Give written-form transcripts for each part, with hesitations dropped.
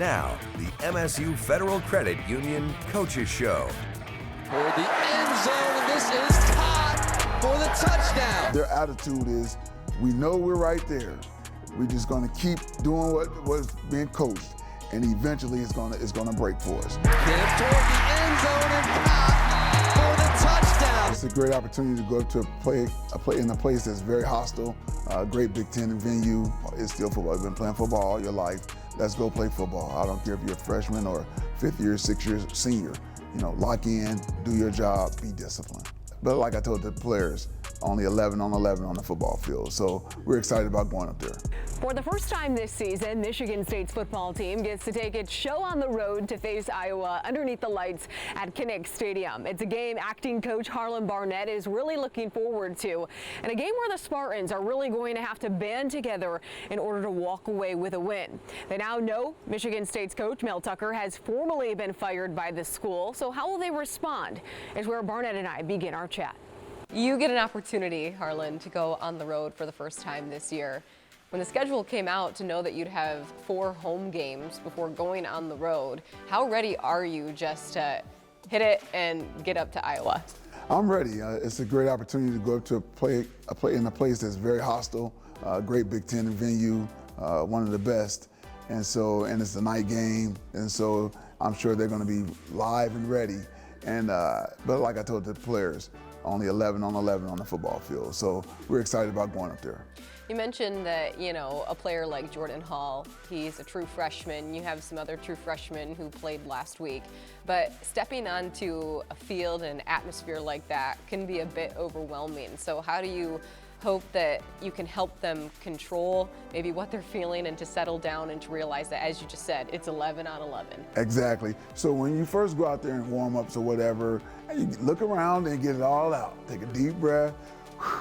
Now, the MSU Federal Credit Union Coaches Show. For the end zone, and this is caught for the touchdown. Their attitude is, we know we're right there. We're just going to keep doing what's being coached, and eventually it's going to break for us. Hit toward the end zone and caught for the touchdown. It's a great opportunity to go to play in a place that's very hostile. Great Big Ten venue. It's still football. You've been playing football all your life. Let's go play football. I don't care if you're a freshman or fifth year, 6 years senior. You know, lock in, do your job, be disciplined. But like I told the players, only 11 on 11 on the football field. So we're excited about going up there. For the first time this season, Michigan State's football team gets to take its show on the road to face Iowa underneath the lights at Kinnick Stadium. It's a game acting coach Harlem Barnett is really looking forward to, and a game where the Spartans are really going to have to band together in order to walk away with a win. They now know Michigan State's coach Mel Tucker has formally been fired by the school, so how will they respond is where Barnett and I begin our chat. You get an opportunity, Harlan, to go on the road for the first time this year. When the schedule came out, to know that you'd have 4 home games before going on the road, how ready are you just to hit it and get up to Iowa? I'm ready. It's a great opportunity to go up to play in a place that's very hostile, great Big Ten venue, one of the best. And it's a night game, and so I'm sure they're going to be live and ready. But like I told the players, only 11 on 11 on the football field. So we're excited about going up there. You mentioned that, a player like Jordan Hall, he's a true freshman. You have some other true freshmen who played last week. But stepping onto a field and an atmosphere like that can be a bit overwhelming. So how do you hope that you can help them control maybe what they're feeling and to settle down and to realize that, as you just said, it's 11 on 11? Exactly. So when you first go out there and warm ups or whatever, you look around and get it all out. Take a deep breath.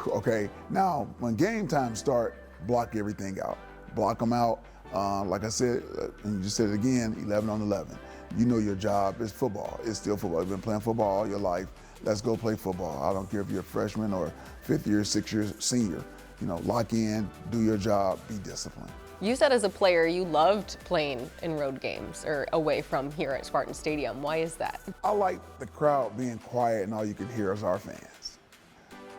Okay, now when game time start, block everything out. Block them out. Like I said, and you just said it again, 11 on 11. You know your job. It's football. It's still football. You've been playing football all your life. Let's go play football. I don't care if you're a freshman or fifth year, 6 years senior. Lock in, do your job, be disciplined. You said as a player you loved playing in road games or away from here at Spartan Stadium. Why is that? I like the crowd being quiet and all you can hear is our fans.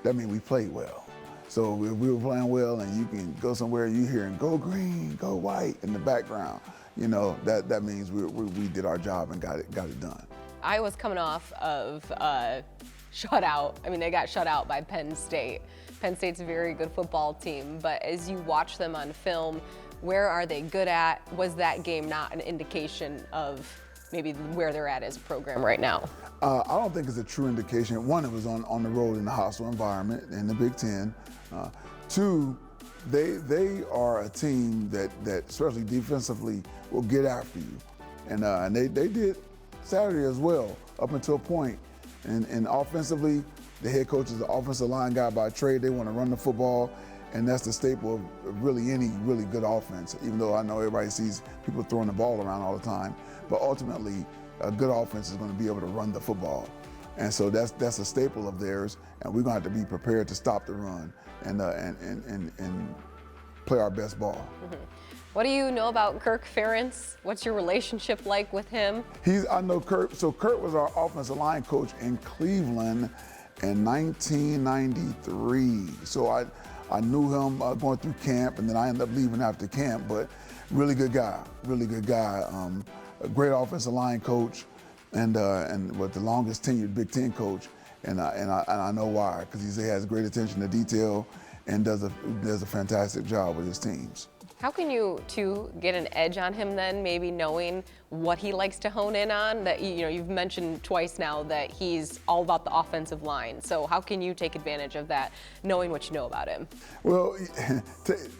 That means we played well. So if we were playing well and you can go somewhere, you hearing go green, go white in the background, that means we did our job and got it done. Iowa's coming off of a shutout. I mean, they got shut out by Penn State. Penn State's a very good football team, but as you watch them on film, where are they good at? Was that game not an indication of maybe where they're at as a program right now? I don't think it's a true indication. One, it was on the road in a hostile environment in the Big Ten. Two, they are a team that especially defensively will get after you, and they did Saturday as well up until a point. And offensively, the head coach is the offensive line guy by trade. They want to run the football, and that's the staple of really any really good offense. Even though I know everybody sees people throwing the ball around all the time, but ultimately, a good offense is going to be able to run the football. And so that's a staple of theirs, and we're going to have to be prepared to stop the run and play our best ball. Mm-hmm. What do you know about Kirk Ferentz? What's your relationship like with him? I know Kurt. So Kurt was our offensive line coach in Cleveland in 1993. So I knew him going through camp, and then I ended up leaving after camp. But really good guy. A great offensive line coach, and with the longest tenured Big Ten coach, and I know why, because he has great attention to detail and does a fantastic job with his teams. How can you two get an edge on him then, maybe knowing what he likes to hone in on? That you've mentioned twice now that he's all about the offensive line. So how can you take advantage of that, knowing what you know about him? Well,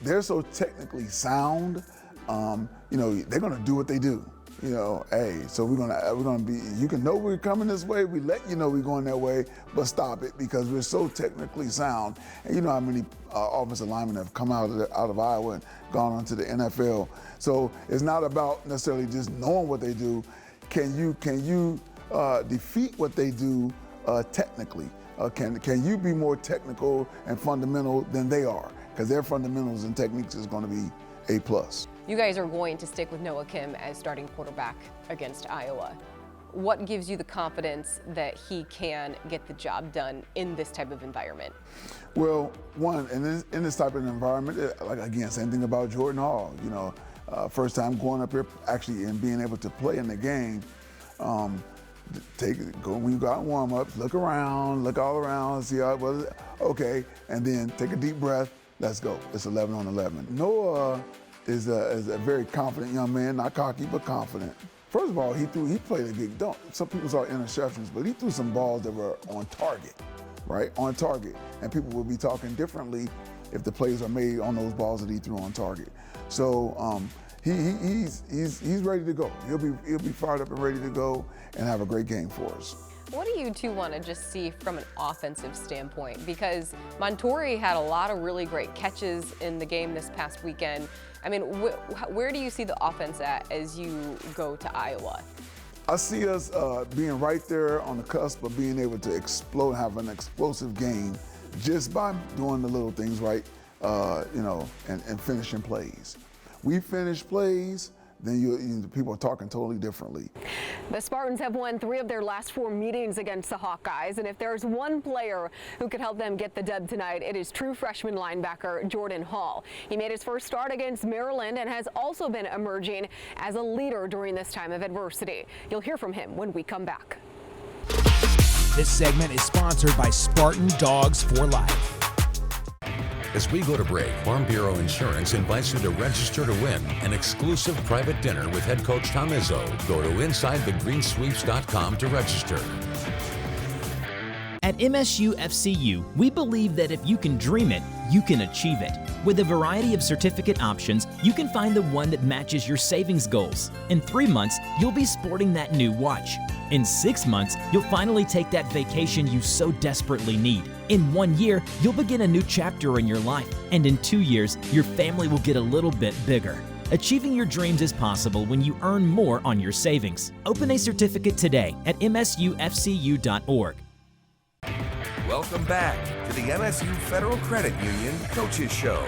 they're so technically sound. They're going to do what they do. So we're gonna be. You can know we're coming this way. We let you know we're going that way, but stop it because we're so technically sound. And you know how many offensive linemen have come out of Iowa and gone on to the NFL. So it's not about necessarily just knowing what they do. Can you defeat what they do technically? Can you be more technical and fundamental than they are? Because their fundamentals and techniques is going to be A+. you guys are going to stick with Noah Kim as starting quarterback against Iowa. What gives you the confidence that he can get the job done in this type of environment? Well, one, in this type of environment, like again, same thing about Jordan Hall. You know, first time going up here actually and being able to play in the game. Go when you got warm-ups, look around, look all around, see how it was. Okay, and then take a deep breath. Let's go. It's 11 on 11. Noah is a very confident young man, not cocky but confident. First of all, he played a good. Some people saw interceptions, but he threw some balls that were on target, right? On target, and people will be talking differently if the plays are made on those balls that he threw on target. So he's ready to go. He'll be fired up and ready to go and have a great game for us. What do you two want to just see from an offensive standpoint? Because Montori had a lot of really great catches in the game this past weekend. I mean, where do you see the offense at as you go to Iowa? I see us being right there on the cusp of being able to explode, have an explosive game just by doing the little things right, and finishing plays. We finish plays, then people are talking totally differently. The Spartans have won 3 of their last 4 meetings against the Hawkeyes, and if there's one player who could help them get the dub tonight, it is true freshman linebacker Jordan Hall. He made his first start against Maryland and has also been emerging as a leader during this time of adversity. You'll hear from him when we come back. This segment is sponsored by Spartan Dogs for Life. As we go to break, Farm Bureau Insurance invites you to register to win an exclusive private dinner with head coach Tom Izzo. Go to InsideTheGreenSweeps.com to register. At MSU FCU, we believe that if you can dream it, you can achieve it. With a variety of certificate options, you can find the one that matches your savings goals. In 3 months, you'll be sporting that new watch. In 6 months, you'll finally take that vacation you so desperately need. In 1 year, you'll begin a new chapter in your life. And in 2 years, your family will get a little bit bigger. Achieving your dreams is possible when you earn more on your savings. Open a certificate today at msufcu.org. Welcome back to the MSU Federal Credit Union Coaches Show.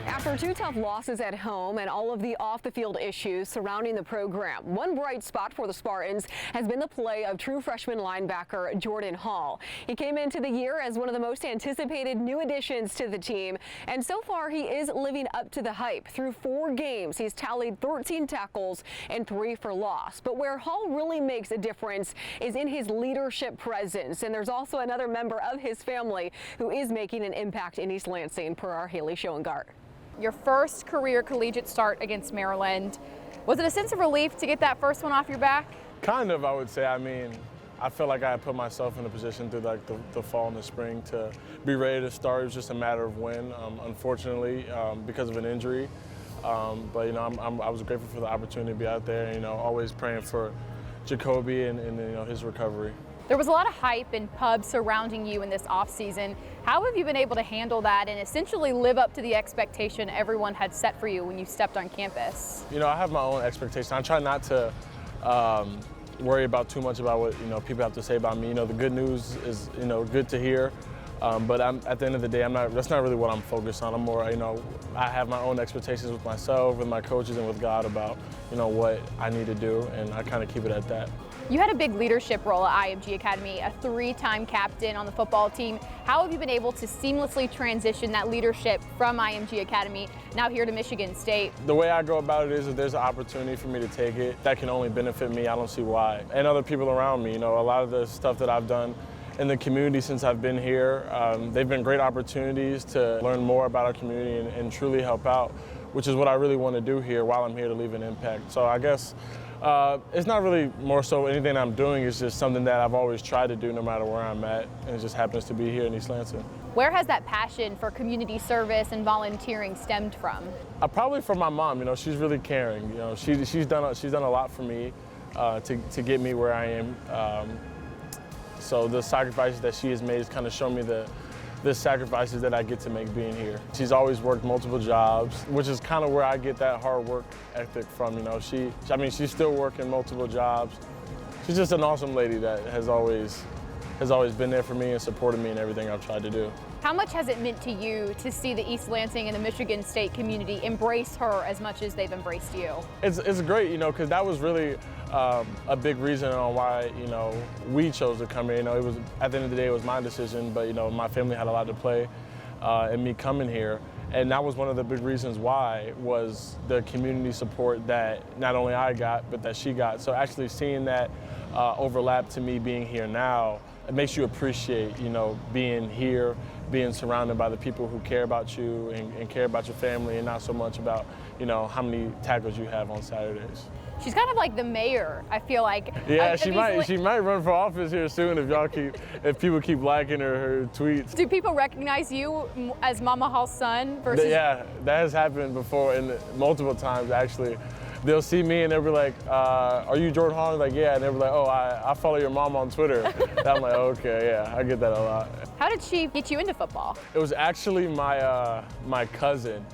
After 2 tough losses at home and all of the off-the-field issues surrounding the program, one bright spot for the Spartans has been the play of true freshman linebacker Jordan Hall. He came into the year as one of the most anticipated new additions to the team, and so far he is living up to the hype. Through 4 games, he's tallied 13 tackles and 3 for loss. But where Hall really makes a difference is in his leadership presence, and there's also another member of his family who is making an impact in East Lansing, per our Haley Schoengart. Your first career collegiate start against Maryland. Was it a sense of relief to get that first one off your back? Kind of, I would say. I mean, I feel like I had put myself in a position through like the fall and the spring to be ready to start. It was just a matter of when, unfortunately, because of an injury. But, I was grateful for the opportunity to be out there, always praying for Jacoby and his recovery. There was a lot of hype and pubs surrounding you in this offseason. How have you been able to handle that and essentially live up to the expectation everyone had set for you when you stepped on campus? I have my own expectations. I try not to worry about too much about what people have to say about me. The good news is good to hear, but at the end of the day, that's not really what I'm focused on. I'm more, I have my own expectations with myself, with my coaches, and with God about what I need to do, and I kind of keep it at that. You had a big leadership role at IMG Academy, a 3-time captain on the football team. How have you been able to seamlessly transition that leadership from IMG Academy now here to Michigan State? The way I go about it is if there's an opportunity for me to take it, that can only benefit me. I don't see why. And other people around me, a lot of the stuff that I've done in the community since I've been here, they've been great opportunities to learn more about our community and truly help out, which is what I really want to do here while I'm here to leave an impact. So I guess it's not really more so anything I'm doing. It's just something that I've always tried to do no matter where I'm at, and it just happens to be here in East Lansing. Where has that passion for community service and volunteering stemmed from? Probably from my mom. She's really caring. She's done a lot for me to get me where I am. So the sacrifices that she has made has kind of shown me the sacrifices that I get to make being here. She's always worked multiple jobs, which is kind of where I get that hard work ethic from. She's still working multiple jobs. She's just an awesome lady that has always been there for me and supported me in everything I've tried to do. How much has it meant to you to see the East Lansing and the Michigan State community embrace her as much as they've embraced you? It's great, because that was really a big reason on why, we chose to come here. It was, at the end of the day, it was my decision, but, my family had a lot to play in me coming here. And that was one of the big reasons why, was the community support that not only I got, but that she got. So actually seeing that overlap to me being here now, it makes you appreciate, being here, being surrounded by the people who care about you and care about your family, and not so much about, how many tackles you have on Saturdays. She's kind of like the mayor, I feel like. Yeah, she might run for office here soon if people keep liking her tweets. Do people recognize you as Mama Hall's son versus? Yeah, that has happened before, and multiple times actually. They'll see me and they'll be like, are you Jordan Hall? I'm like, yeah, and they'll be like, oh, I follow your mom on Twitter. And I'm like, okay, yeah, I get that a lot. How did she get you into football? It was actually my cousin,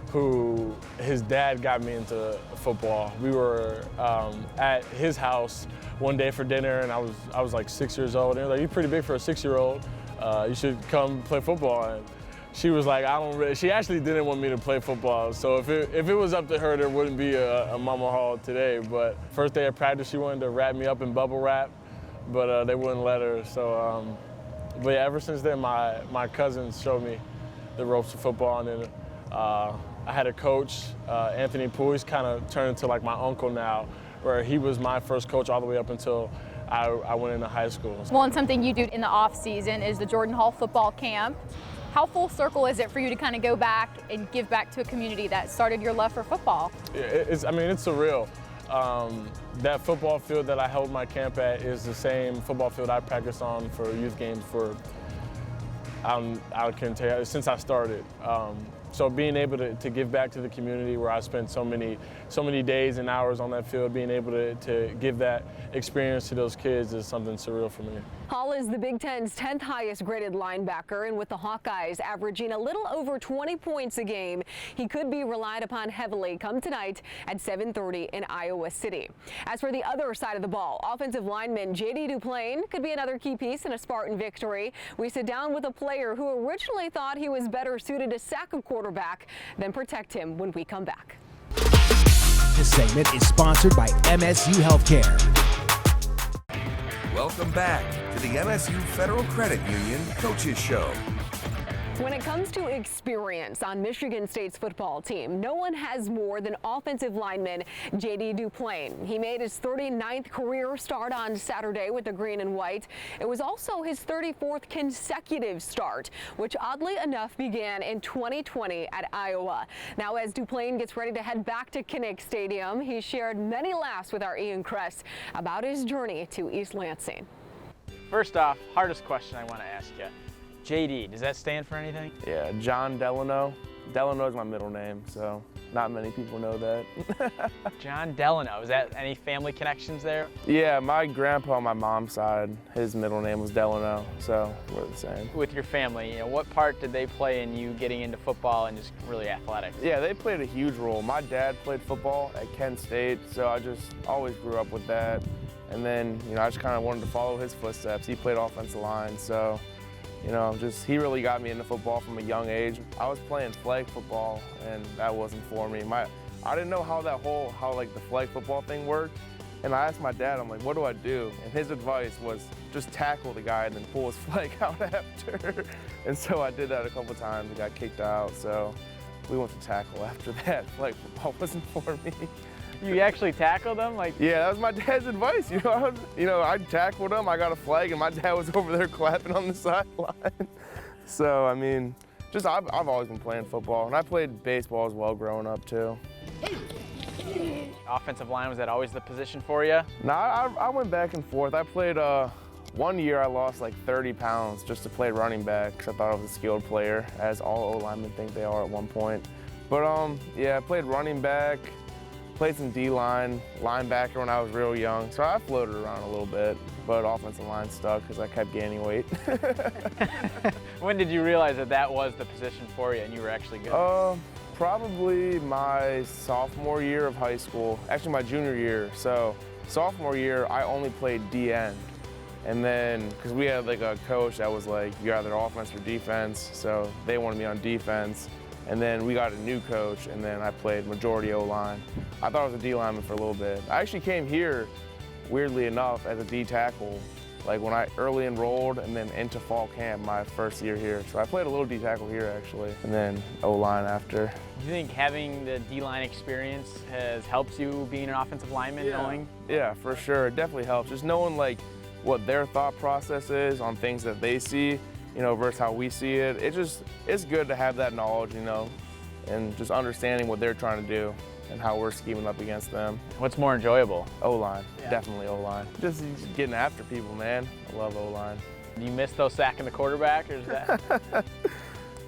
who his dad got me into football. We were at his house one day for dinner, and I was like 6 years old. And he was like, "You're pretty big for a 6-year-old. You should come play football." And she was like, she actually didn't want me to play football. So if it was up to her, there wouldn't be a Mama Hall today. But first day of practice, she wanted to wrap me up in bubble wrap, but they wouldn't let her. So, but yeah, ever since then, my cousins showed me the ropes of football, and then I had a coach, Anthony Poole. He's kind of turned into like my uncle now, where he was my first coach all the way up until I went into high school. Well, and something you do in the off season is the Jordan Hall football camp. How full circle is it for you to kind of go back and give back to a community that started your love for football? It's surreal. That football field that I held my camp at is the same football field I practice on for youth games for, I can tell you, since I started. So being able to give back to the community where I spent so many days and hours on that field, being able to give that experience to those kids is something surreal for me. Hall is the Big Ten's 10th highest graded linebacker, and with the Hawkeyes averaging a little over 20 points a game, he could be relied upon heavily come tonight at 7:30 in Iowa City. As for the other side of the ball, offensive lineman J.D. Dupain could be another key piece in a Spartan victory. We sit down with a player who originally thought he was better suited to sack a quarterback than protect him when we come back. This segment is sponsored by MSU Healthcare. Welcome back to the MSU Federal Credit Union Coaches Show. When it comes to experience on Michigan State's football team, no one has more than offensive lineman J.D. Dupain. He made his 39th career start on Saturday with the green and white. It was also his 34th consecutive start, which oddly enough began in 2020 at Iowa. Now, as Dupain gets ready to head back to Kinnick Stadium, he shared many laughs with our Ian Kress about his journey to East Lansing. First off, hardest question I want to ask you. JD, does that stand for anything? Yeah, John Delano. Delano is my middle name, so not many people know that. John Delano, is that any family connections there? Yeah, my grandpa on my mom's side, his middle name was Delano, so we're the same. With your family, what part did they play in you getting into football and just really athletics? Yeah, they played a huge role. My dad played football at Kent State, so I just always grew up with that. And then, I just kind of wanted to follow his footsteps. He played offensive line, so he really got me into football from a young age. I was playing flag football, and that wasn't for me. I didn't know how the flag football thing worked, and I asked my dad, I'm like, what do I do? And his advice was just tackle the guy and then pull his flag out after. And so I did that a couple times and got kicked out, so we went to tackle after that. Flag football wasn't for me. You actually tackled them? Yeah, that was my dad's advice. I tackled him, I got a flag, and my dad was over there clapping on the sideline. So, I've always been playing football, and I played baseball as well growing up, too. Offensive line, was that always the position for you? No, I went back and forth. I played, 1 year I lost like 30 pounds just to play running back, because I thought I was a skilled player, as all O-linemen think they are at one point. But, I played running back. Played some D-line, linebacker when I was real young, so I floated around a little bit, but offensive line stuck because I kept gaining weight. When did you realize that was the position for you and you were actually good? Probably my sophomore year of high school, actually my junior year. So sophomore year, I only played D-end. And then, because we had like a coach that was like, you're either offense or defense, so they wanted me on defense. And then we got a new coach, and then I played majority O-line. I thought I was a D lineman for a little bit. I actually came here, weirdly enough, as a D tackle, like when I early enrolled and then into fall camp my first year here. So I played a little D tackle here actually, and then O-line after. Do you think having the D-line experience has helped you being an offensive lineman, knowing? Yeah, for sure, it definitely helps. Just knowing like what their thought process is on things that they see, you know, versus how we see it. It's good to have that knowledge, you know, and just understanding what they're trying to do and how we're scheming up against them. What's more enjoyable? O-line, definitely O-line. Just getting after people, man. I love O-line. Do you miss those sacking the quarterback, or is that?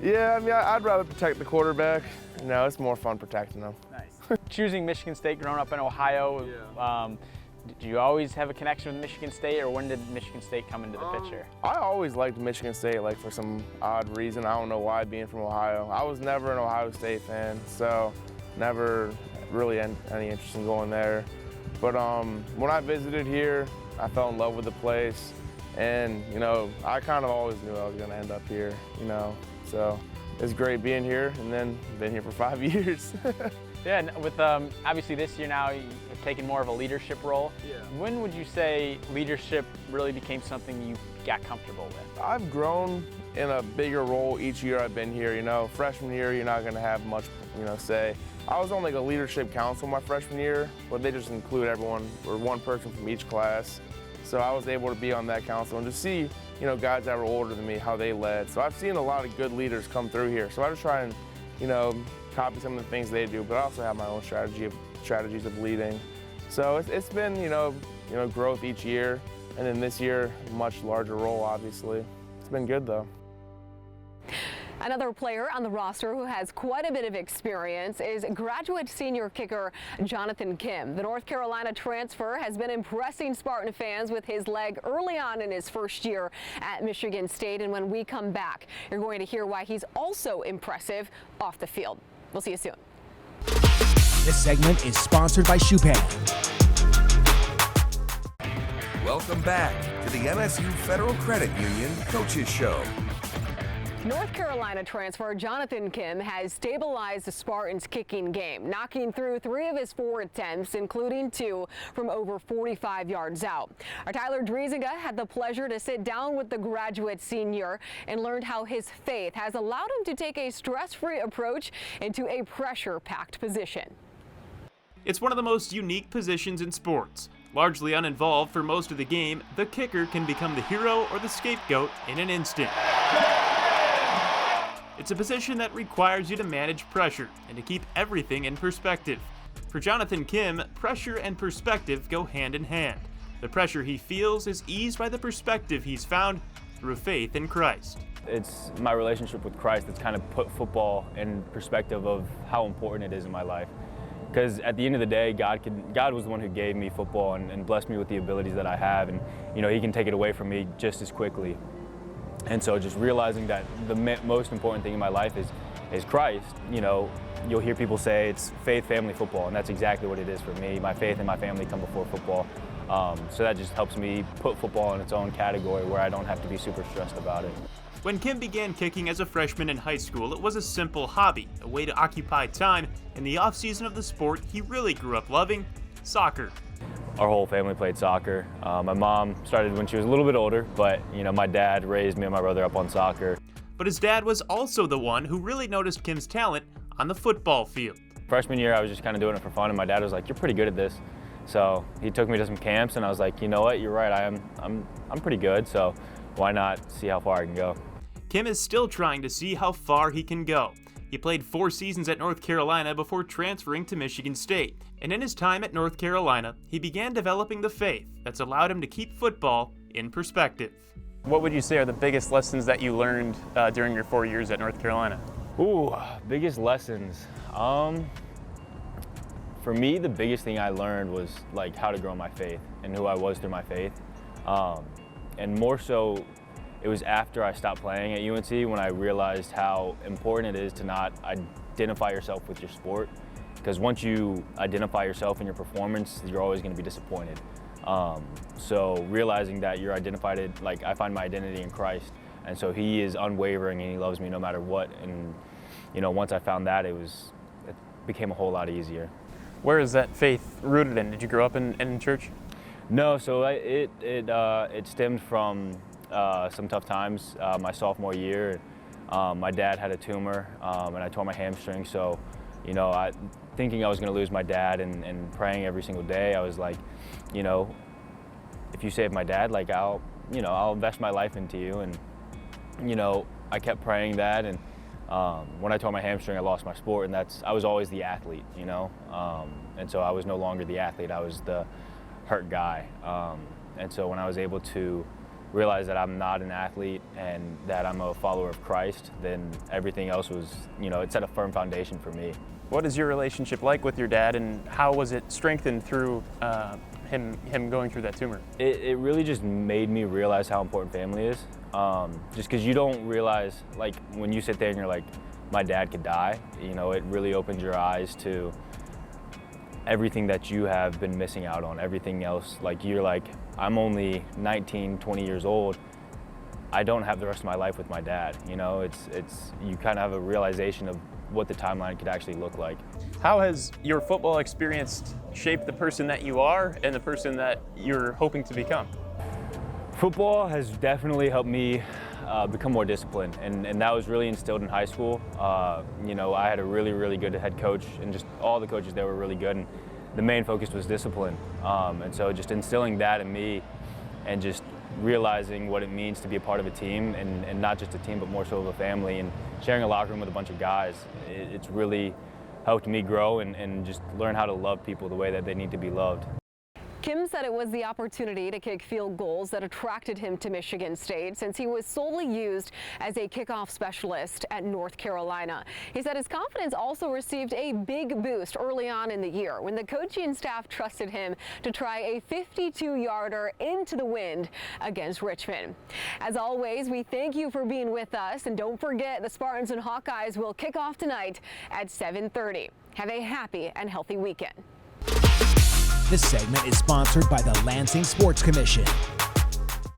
Yeah, I mean, I'd rather protect the quarterback. You know, it's more fun protecting them. Nice. Choosing Michigan State, growing up in Ohio, did you always have a connection with Michigan State, or when did Michigan State come into the picture? I always liked Michigan State, like for some odd reason. I don't know why, being from Ohio. I was never an Ohio State fan, so never really any interest in going there. But when I visited here, I fell in love with the place. And, you know, I kind of always knew I was going to end up here, you know. So it's great being here, and then been here for 5 years. Yeah, and with obviously this year now, you've taken more of a leadership role. Yeah. When would you say leadership really became something you got comfortable with? I've grown in a bigger role each year I've been here. You know, freshman year, you're not going to have much, you know, say. I was on like a leadership council my freshman year, but they just include everyone or one person from each class. So I was able to be on that council and to see, you know, guys that were older than me, how they led. So I've seen a lot of good leaders come through here. So I just try and, you know, copy some of the things they do, but I also have my own strategies of leading. So it's been, you know, growth each year, and then this year, much larger role, obviously. It's been good though. Another player on the roster who has quite a bit of experience is graduate senior kicker Jonathan Kim. The North Carolina transfer has been impressing Spartan fans with his leg early on in his first year at Michigan State. And when we come back, you're going to hear why he's also impressive off the field. We'll see you soon. This segment is sponsored by Dupain. Welcome back to the MSU Federal Credit Union Coaches Show. North Carolina transfer Jonathan Kim has stabilized the Spartans' kicking game, knocking through 3 of his 4 attempts, including 2 from over 45 yards out. Our Tyler Driesinga had the pleasure to sit down with the graduate senior and learned how his faith has allowed him to take a stress-free approach into a pressure-packed position. It's one of the most unique positions in sports. Largely uninvolved for most of the game, the kicker can become the hero or the scapegoat in an instant. It's a position that requires you to manage pressure and to keep everything in perspective. For Jonathan Kim, pressure and perspective go hand in hand. The pressure he feels is eased by the perspective he's found through faith in Christ. It's my relationship with Christ that's kind of put football in perspective of how important it is in my life. Because at the end of the day, God was the one who gave me football and blessed me with the abilities that I have, and you know, He can take it away from me just as quickly. And so just realizing that the most important thing in my life is Christ. You know, you'll hear people say it's faith, family, football, and that's exactly what it is for me. My faith and my family come before football. So that just helps me put football in its own category where I don't have to be super stressed about it. When Kim began kicking as a freshman in high school, it was a simple hobby, a way to occupy time in the off-season of the sport he really grew up loving, soccer. Our whole family played soccer. My mom started when she was a little bit older, but you know, my dad raised me and my brother up on soccer. But his dad was also the one who really noticed Kim's talent on the football field. Freshman year, I was just kind of doing it for fun, and my dad was like, "You're pretty good at this." So he took me to some camps, and I was like, "You know what? You're right. I'm pretty good. So why not see how far I can go?" Kim is still trying to see how far he can go. He played 4 seasons at North Carolina before transferring to Michigan State. And in his time at North Carolina, he began developing the faith that's allowed him to keep football in perspective. What would you say are the biggest lessons that you learned during your 4 years at North Carolina? Ooh, biggest lessons. For me, the biggest thing I learned was like how to grow my faith and who I was through my faith. And more so, it was after I stopped playing at UNC when I realized how important it is to not identify yourself with your sport. Because once you identify yourself in your performance, you're always going to be disappointed. So realizing that you're identified, like I find my identity in Christ, and so He is unwavering and He loves me no matter what. And you know, once I found that, it became a whole lot easier. Where is that faith rooted in? Did you grow up in church? No, so it stemmed from some tough times. My sophomore year, my dad had a tumor, and I tore my hamstring. So, you know, thinking I was going to lose my dad and praying every single day, I was like, you know, if you save my dad, like I'll invest my life into you. And, you know, I kept praying that. And when I tore my hamstring, I lost my sport, and I was always the athlete, you know. And so I was no longer the athlete, I was the hurt guy. And so when I was able to realize that I'm not an athlete and that I'm a follower of Christ, then everything else was, you know, it set a firm foundation for me. What is your relationship like with your dad, and how was it strengthened through him going through that tumor? It really just made me realize how important family is. Just because you don't realize, like when you sit there and you're like, my dad could die, you know, it really opens your eyes to everything that you have been missing out on, everything else. Like you're like, I'm only 19, 20 years old. I don't have the rest of my life with my dad. You know, you kind of have a realization of what the timeline could actually look like. How has your football experience shaped the person that you are and the person that you're hoping to become? Football has definitely helped me become more disciplined, and that was really instilled in high school. You know, I had a really, really good head coach, and just all the coaches there were really good, and the main focus was discipline. And so just instilling that in me and just realizing what it means to be a part of a team, and not just a team, but more so of a family, and sharing a locker room with a bunch of guys, it's really helped me grow and just learn how to love people the way that they need to be loved. Kim said it was the opportunity to kick field goals that attracted him to Michigan State, since he was solely used as a kickoff specialist at North Carolina. He said his confidence also received a big boost early on in the year when the coaching staff trusted him to try a 52-yarder into the wind against Richmond. As always, we thank you for being with us, and don't forget the Spartans and Hawkeyes will kick off tonight at 7:30. Have a happy and healthy weekend. This segment is sponsored by the Lansing Sports Commission.